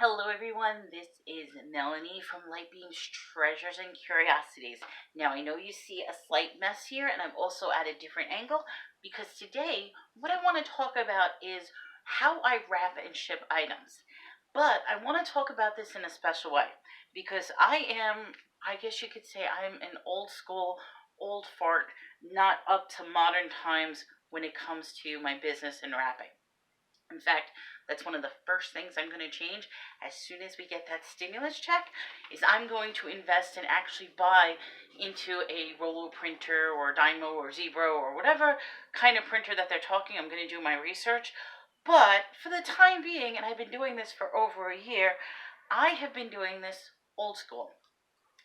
Hello everyone, this is Melanie from Lightbeam's Treasures and Curiosities. Now I know you see a slight mess here and I'm also at a different angle because today what I want to talk about is how I wrap and ship items. But I want to talk about this in a special way because I guess you could say I'm an old school, old fart, not up to modern times when it comes to my business and wrapping. In fact, that's one of the first things I'm going to change as soon as we get that stimulus check is I'm going to invest and actually buy into a Rollo printer or Dymo or Zebro or whatever kind of printer that they're talking. I'm going to do my research. But for the time being, and I've been doing this for over a year, I have been doing this old school.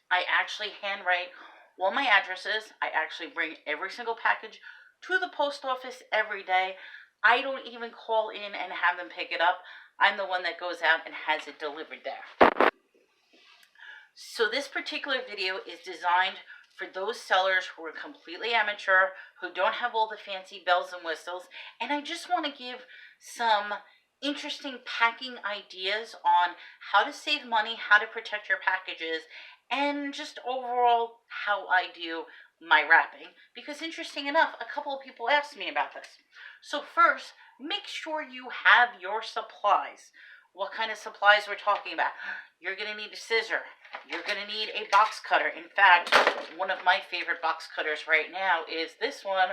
I actually handwrite all my addresses. I actually bring every single package to the post office every day. I don't even call in and have them pick it up. I'm the one that goes out and has it delivered there. So this particular video is designed for those sellers who are completely amateur, who don't have all the fancy bells and whistles, and I just want to give some interesting packing ideas on how to save money, how to protect your packages, and just overall how I do my wrapping. Because interesting enough, a couple of people asked me about this. So first, make sure you have your supplies. What kind of supplies we're talking about? You're going to need a scissor. You're going to need a box cutter. In fact, one of my favorite box cutters right now is this one.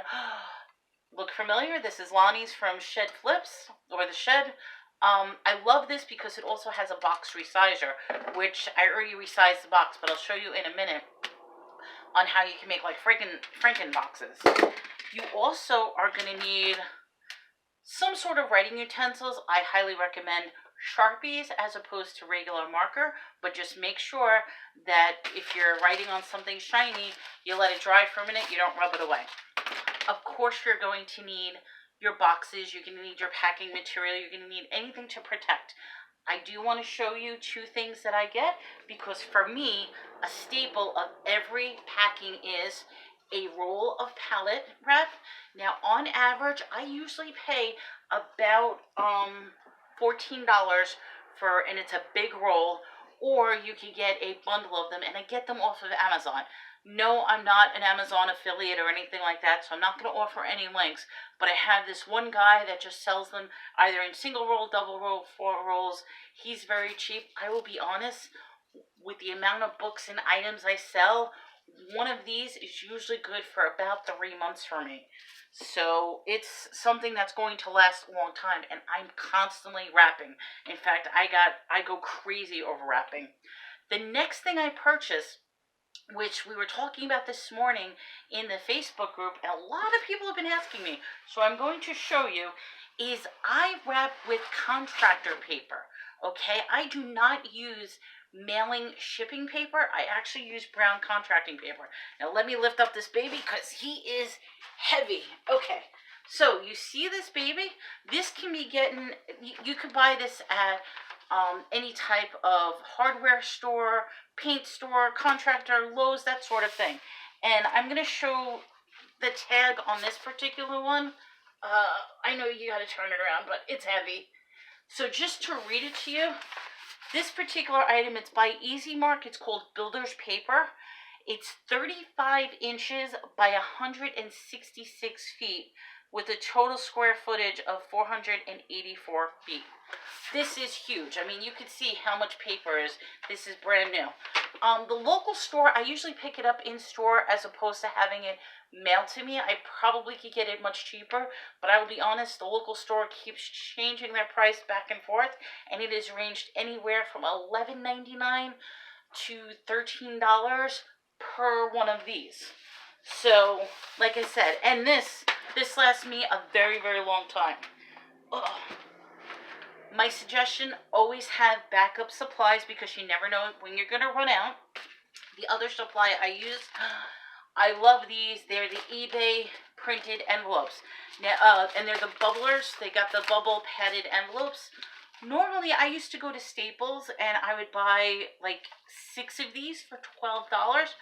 Look familiar? This is Lonnie's from Shed Flips, or The Shed. I love this because it also has a box resizer, which I already resized the box, but I'll show you in a minute on how you can make like Franken boxes. You also are going to need some sort of writing utensils. I highly recommend Sharpies as opposed to regular marker, but just make sure that if you're writing on something shiny, you let it dry for a minute, you don't rub it away. Of course, you're going to need your boxes, you're going to need your packing material, you're going to need anything to protect. I do want to show you two things that I get because for me, a staple of every packing is a roll of pallet wrap. Now, on average, I usually pay about $14 for, and it's a big roll, or you can get a bundle of them, and I get them off of Amazon. No, I'm not an Amazon affiliate or anything like that, so I'm not going to offer any links, but I have this one guy that just sells them either in single roll, double roll, 4 rolls. He's very cheap. I will be honest, with the amount of books and items I sell, one of these is usually good for about 3 months for me. So it's something that's going to last a long time, and I'm constantly wrapping. In fact, I go crazy over wrapping. The next thing I purchased, which we were talking about this morning in the Facebook group, and a lot of people have been asking me, so I'm going to show you, is I wrap with contractor paper. Okay, I do not use mailing shipping paper. I actually use brown contracting paper. Now let me lift up this baby because he is heavy. Okay, so you see this baby? This can be getting, you could buy this at any type of hardware store, paint store, contractor, Lowe's, that sort of thing. And I'm going to show the tag on this particular one. I know you got to turn it around, but it's heavy. So just to read it to you, this particular item, it's by Easy Mark. It's called Builder's Paper. It's 35 inches by 166 feet with a total square footage of 484 feet. This is huge. I mean, you can see how much paper is. This is brand new. The local store, I usually pick it up in store as opposed to having it mailed to me. I probably could get it much cheaper, but I will be honest, the local store keeps changing their price back and forth, and it has ranged anywhere from $11.99 to $13 per one of these. So, like I said, and this lasts me a very, very long time. Ugh. My suggestion, always have backup supplies because you never know when you're going to run out. The other supply I use, I love these. They're the eBay printed envelopes. Now, and they're the bubblers. They got the bubble padded envelopes. Normally, I used to go to Staples and I would buy like 6 of these for $12.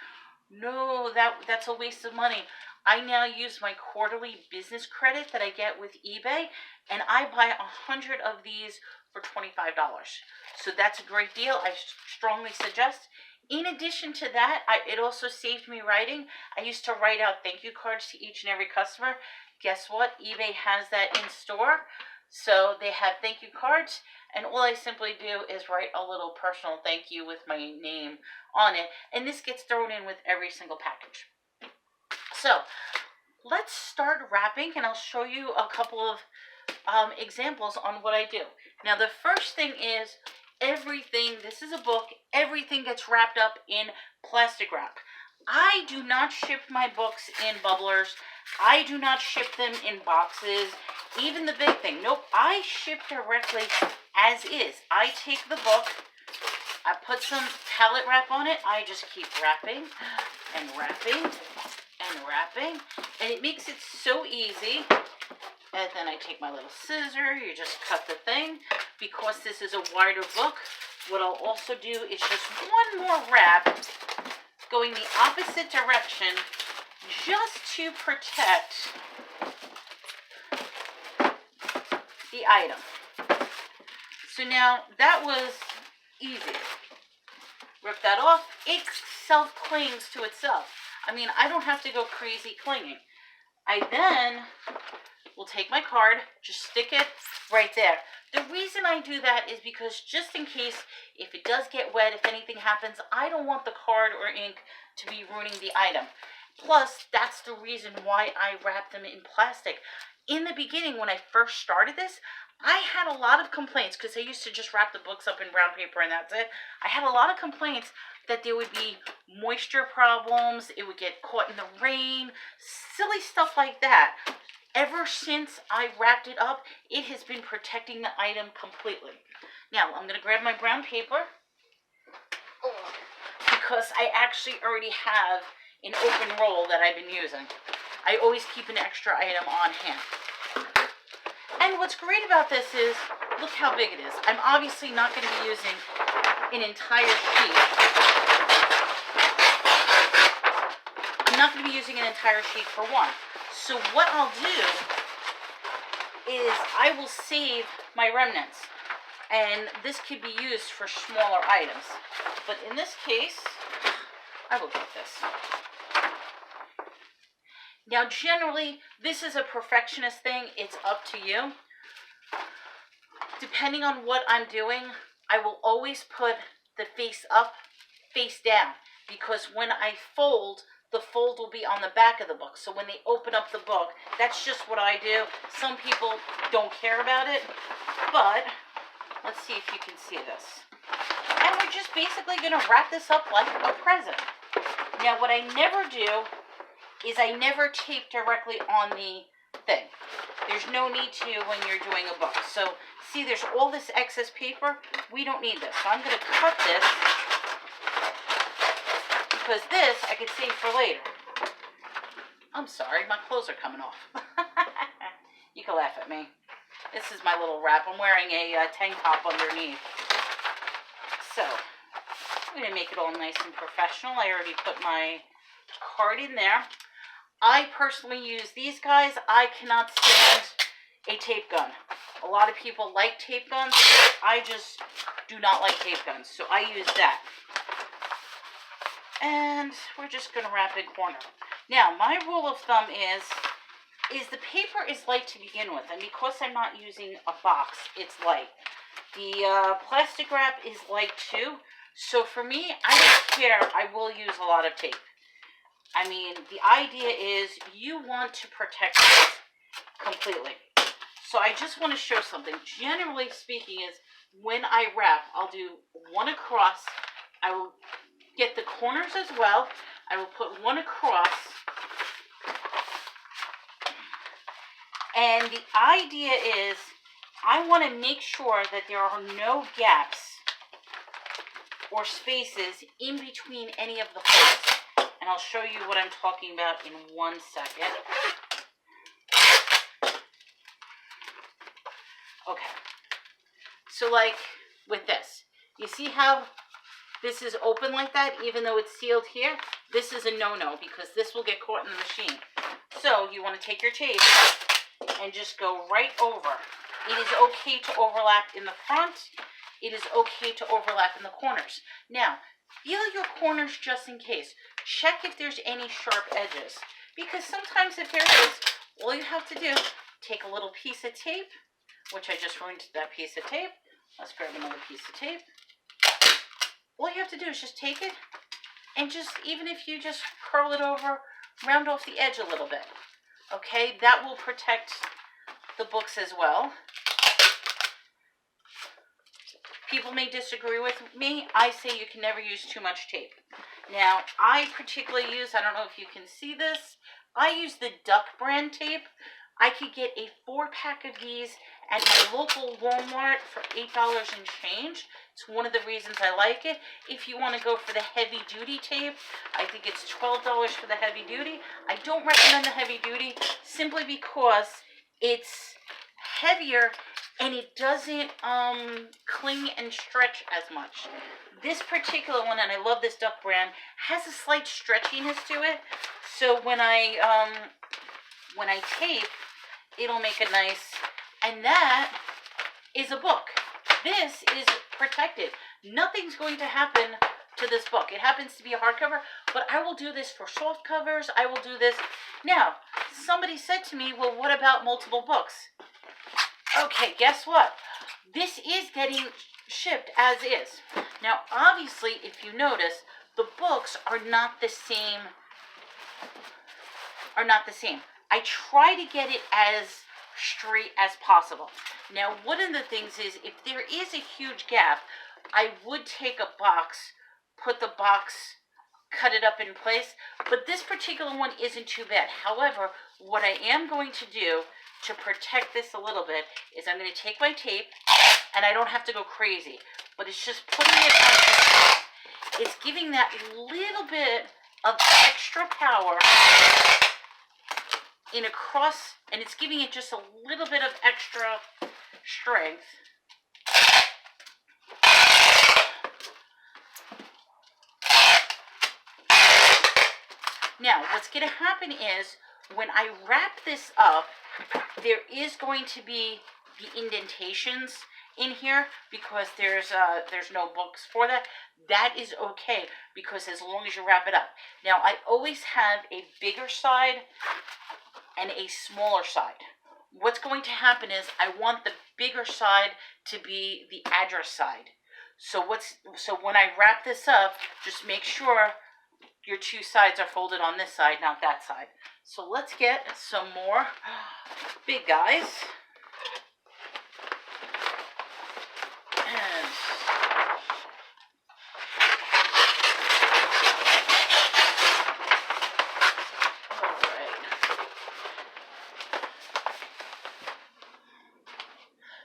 No, that's a waste of money. I now use my quarterly business credit that I get with eBay, and I buy 100 of these for $25. So that's a great deal. I strongly suggest. In addition to that, it also saved me writing. I used to write out thank you cards to each and every customer. Guess what? eBay has that in store. So they have thank you cards, and all I simply do is write a little personal thank you with my name on it, and this gets thrown in with every single package. So let's start wrapping, and I'll show you a couple of examples on what I do. Now, the first thing is everything, this is a book, everything gets wrapped up in plastic wrap. I do not ship my books in bubblers. I do not ship them in boxes. Even the big thing, nope, I ship directly as is. I take the book, I put some pallet wrap on it, I just keep wrapping and wrapping and wrapping, and it makes it so easy. And then I take my little scissor, you just cut the thing. Because this is a wider book, what I'll also do is just one more wrap going the opposite direction just to protect the item. So now that was easy. Rip that off. It self-clings to itself. I mean, I don't have to go crazy clinging. I then will take my card, just stick it right there. The reason I do that is because just in case, if it does get wet, if anything happens, I don't want the card or ink to be ruining the item. Plus, that's the reason why I wrap them in plastic. In the beginning, when I first started this, I had a lot of complaints because I used to just wrap the books up in brown paper and that's it. I had a lot of complaints that there would be moisture problems, it would get caught in the rain, silly stuff like that. Ever since I wrapped it up, it has been protecting the item completely. Now, I'm going to grab my brown paper because I actually already have an open roll that I've been using. I always keep an extra item on hand. And what's great about this is, look how big it is. I'm obviously not going to be using an entire sheet. I'm not going to be using an entire sheet for one. So what I'll do is I will save my remnants. And this could be used for smaller items. But in this case, I will get this. Now, generally, this is a perfectionist thing. It's up to you. Depending on what I'm doing, I will always put the face up, face down. Because when I fold, the fold will be on the back of the book. So when they open up the book, that's just what I do. Some people don't care about it. But let's see if you can see this. And we're just basically going to wrap this up like a present. Now, what I never do is I never tape directly on the thing. There's no need to when you're doing a book. So, see, there's all this excess paper. We don't need this. So I'm going to cut this because this I could save for later. I'm sorry, my clothes are coming off. You can laugh at me. This is my little wrap. I'm wearing a tank top underneath. So, I'm going to make it all nice and professional. I already put my card in there. I personally use these guys. I cannot stand a tape gun. A lot of people like tape guns. I just do not like tape guns, so I use that. And we're just going to wrap in corner. Now, my rule of thumb is the paper is light to begin with, and because I'm not using a box, it's light. The plastic wrap is light too, so for me, I don't care. I will use a lot of tape. I mean, the idea is you want to protect it completely. So I just want to show something. Generally speaking is when I wrap, I'll do one across. I will get the corners as well. I will put one across. And the idea is I want to make sure that there are no gaps or spaces in between any of the folds. And I'll show you what I'm talking about in 1 second. Okay. So like with this, you see how this is open like that, even though it's sealed here? This is a no-no because this will get caught in the machine. So you want to take your tape and just go right over. It is okay to overlap in the front. it is okay to overlap in the corners. Now, feel your corners just in case. Check if there's any sharp edges, because sometimes if there is, all you have to do, take a little piece of tape, which I just ruined that piece of tape. Let's grab another piece of tape. All you have to do is just take it and just, even if you just curl it over, round off the edge a little bit. Okay, that will protect the books as well. People may disagree with me. I say you can never use too much tape. Now, I particularly use, I don't know if you can see this, I use the Duck brand tape. I could get a 4-pack of these at my local Walmart for $8 and change. It's one of the reasons I like it. If you want to go for the heavy duty tape, I think it's $12 for the heavy duty. I don't recommend the heavy duty simply because it's heavier and it doesn't cling and stretch as much. This particular one, and I love this Duck brand, has a slight stretchiness to it. So when I tape, it'll make it nice. And that is a book. This is protected. Nothing's going to happen to this book. It happens to be a hardcover, but I will do this for soft covers. I will do this. Now, somebody said to me, well, what about multiple books? Okay, guess what? This is getting shipped as is. Now, obviously, if you notice, the books are not the same. I try to get it as straight as possible. Now, one of the things is, if there is a huge gap, I would take a box, put the box, cut it up in place, but this particular one isn't too bad. However, what I am going to do to protect this a little bit is I'm going to take my tape, and I don't have to go crazy, but it's just putting it on. It's giving that little bit of extra power in across, and it's giving it just a little bit of extra strength. Now, what's going to happen is, when I wrap this up, there is going to be the indentations in here because there's no books for that. That is okay, because as long as you wrap it up. Now, I always have a bigger side and a smaller side. What's going to happen is, I want the bigger side to be the address side. So when I wrap this up, just make sure your two sides are folded on this side, not that side. So let's get some more big guys. And all right.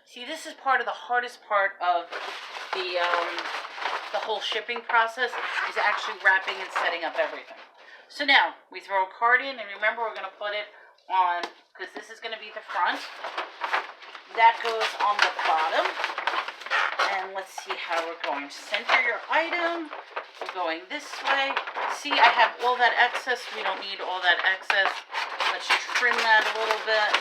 See, this is part of the hardest part of the whole shipping process, is actually wrapping and setting up everything. So now, we throw a card in, and remember, we're going to put it on, because this is going to be the front. That goes on the bottom. And let's see how we're going. Center your item. We're going this way. See, I have all that excess. We don't need all that excess. Let's trim that a little bit.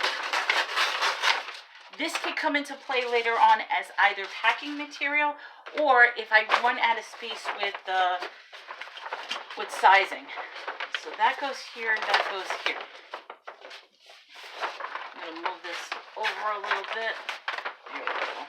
This could come into play later on as either packing material, or if I run out of space with sizing. So that goes here, and that goes here. I'm going to move this over a little bit. There we go.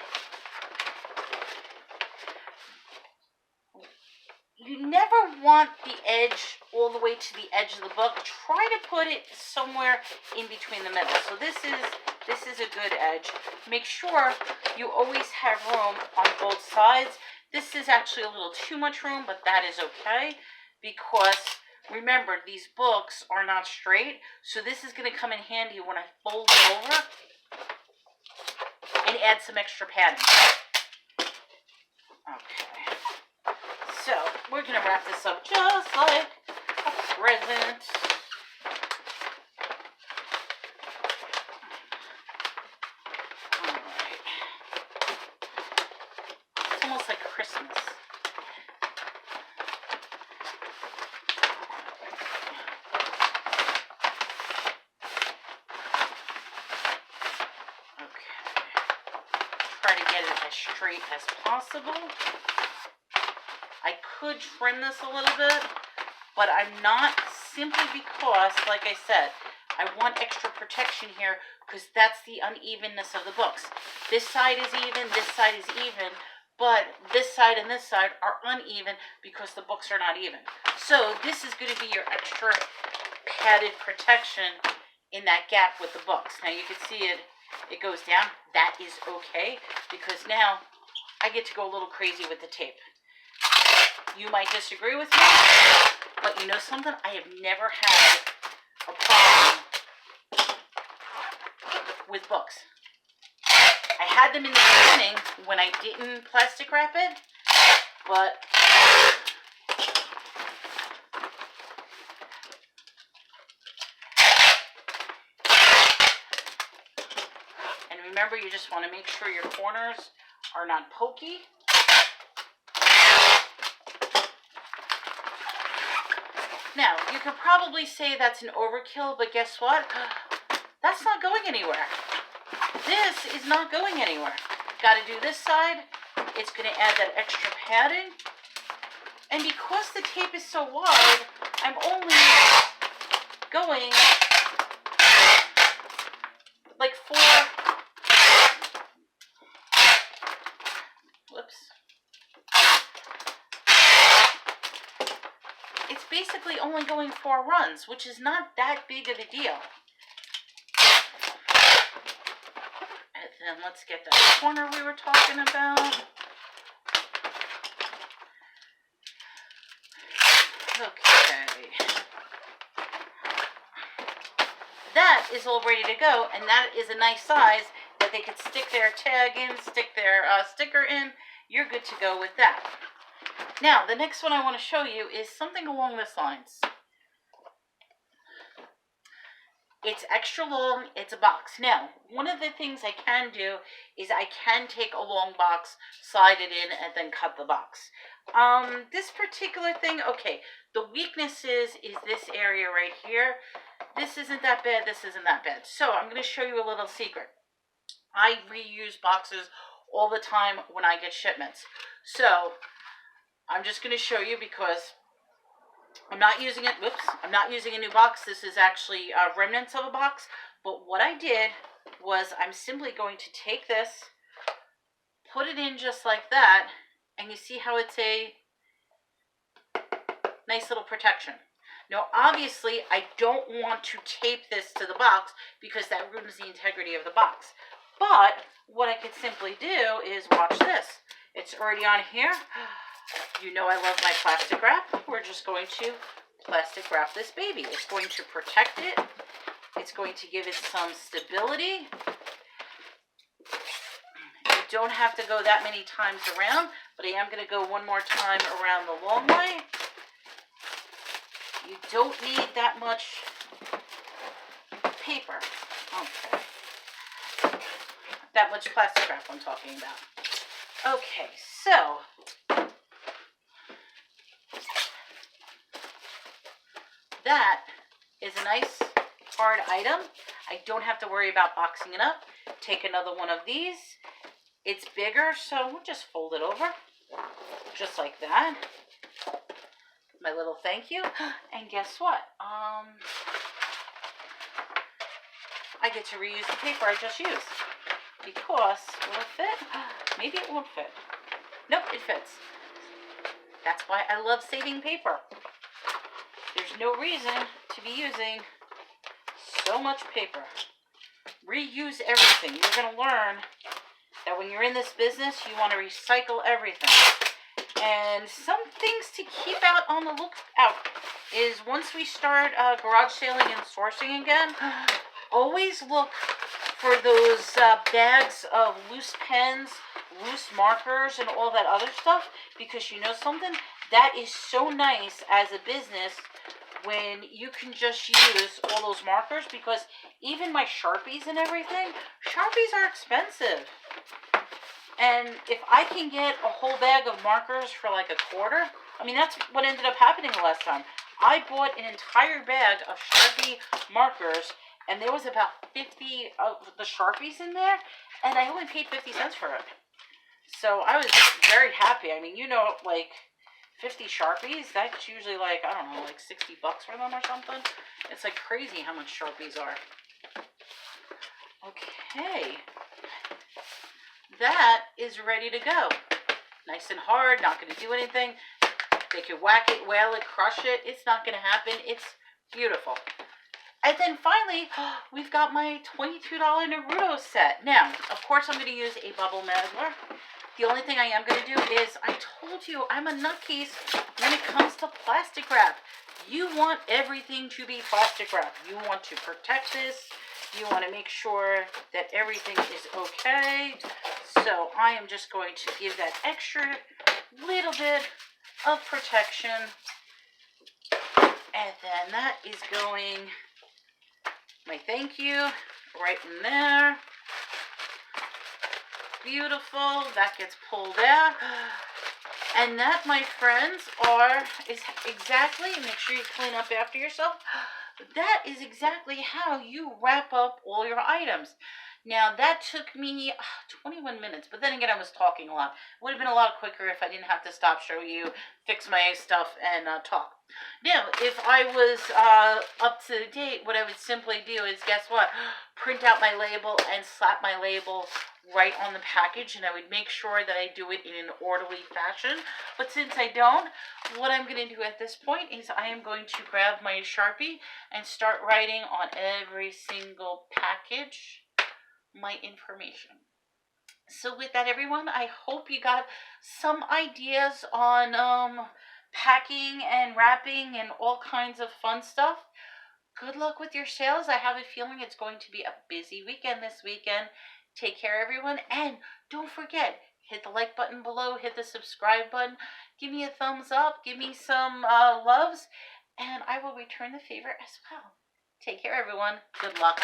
You never want the edge all the way to the edge of the book. Try to put it somewhere in between the middle. So this is a good edge. Make sure you always have room on both sides. This is actually a little too much room, but that is okay, because remember, these books are not straight, so this is going to come in handy when I fold it over and add some extra padding. Okay. So, we're going to wrap this up just like a present. Alright. It's almost like Christmas. try to get it as straight as possible. I could trim this a little bit, but I'm not, simply because, like I said, I want extra protection here because that's the unevenness of the books. This side is even, this side is even, but this side and this side are uneven because the books are not even. So this is going to be your extra padded protection in that gap with the books. Now you can see it goes down. That is okay because now I get to go a little crazy with the tape. You might disagree with me, but you know something? I have never had a problem with books. I had them in the beginning when I didn't plastic wrap it, but and remember, you just want to make sure your corners are not pokey. Now, you could probably say that's an overkill, but guess what? That's not going anywhere. This is not going anywhere. Got to do this side. It's going to add that extra padding. And because the tape is so wide, I'm only going like 4, whoops. It's basically only going 4 runs, which is not that big of a deal. And then let's get that corner we were talking about. Okay. That is all ready to go, and that is a nice size that they could stick their tag in, stick their sticker in. You're good to go with that. Now, the next one I want to show you is something along this lines. It's extra long, it's a box. Now, one of the things I can do is I can take a long box, slide it in, and then cut the box. This particular thing, okay, the weakness is this area right here. This isn't that bad, this isn't that bad. So, I'm going to show you a little secret. I reuse boxes all the time when I get shipments. So, I'm just going to show you because I'm not using it. Whoops. I'm not using a new box. This is actually remnants of a box. But what I did was I'm simply going to take this, put it in just like that, and you see how it's a nice little protection. Now, obviously, I don't want to tape this to the box because that ruins the integrity of the box. But what I could simply do is watch this. It's already on here. You know I love my plastic wrap. We're just going to plastic wrap this baby. It's going to protect it. It's going to give it some stability. You don't have to go that many times around, but I am going to go one more time around the long way. You don't need that much paper. Okay. That much plastic wrap I'm talking about. Okay, so that is a nice hard item. I don't have to worry about boxing it up. Take another one of these. It's bigger, so we'll just fold it over. Just like that. My little thank you. And guess what? I get to reuse the paper I just used. Because, will it fit? Maybe it won't fit. Nope, it fits. That's why I love saving paper. There's no reason to be using so much paper. Reuse everything. You're going to learn that when you're in this business, you want to recycle everything. And some things to keep out on the lookout is once we start garage sailing and sourcing again, always look for those bags of loose pens, loose markers, and all that other stuff, because you know something? That is so nice as a business when you can just use all those markers, because even my Sharpies and everything, Sharpies are expensive. And if I can get a whole bag of markers for like $1, I mean, that's what ended up happening the last time. I bought an entire bag of Sharpie markers, and there was about 50 of the Sharpies in there, and I only paid 50 cents for it. So I was very happy. I mean, like 50 Sharpies, that's usually like, I don't know, like 60 bucks for them or something. It's like crazy how much Sharpies are. Okay. That is ready to go. Nice and hard, not going to do anything. They could whack it, whale it, crush it. It's not going to happen. It's beautiful. And then finally, we've got my $22 Naruto set. Now, of course, I'm going to use a bubble Madler. The only thing I am going to do is, I told you, I'm a nutcase when it comes to plastic wrap. You want everything to be plastic wrap. You want to protect this. You want to make sure that everything is okay. So I am just going to give that extra little bit of protection. And then that is going, my thank you, right in there. Beautiful. That gets pulled out. And that, my friends, is exactly, make sure you clean up after yourself. That is exactly how you wrap up all your items. Now, that took me 21 minutes, but then again, I was talking a lot. It would have been a lot quicker if I didn't have to stop, show you, fix my stuff, and talk. Now, if I was up to date, what I would simply do is, guess what? Print out my label and slap my label right on the package, and I would make sure that I do it in an orderly fashion. But since I don't, what I'm going to do at this point is I am going to grab my Sharpie and start writing on every single package my information. So with that, everyone, I hope you got some ideas on packing and wrapping and all kinds of fun stuff. Good luck with your sales. I have a feeling it's going to be a busy weekend this weekend. Take care, everyone. And don't forget, hit the like button below, hit the subscribe button. Give me a thumbs up. Give me some loves. And I will return the favor as well. Take care, everyone. Good luck.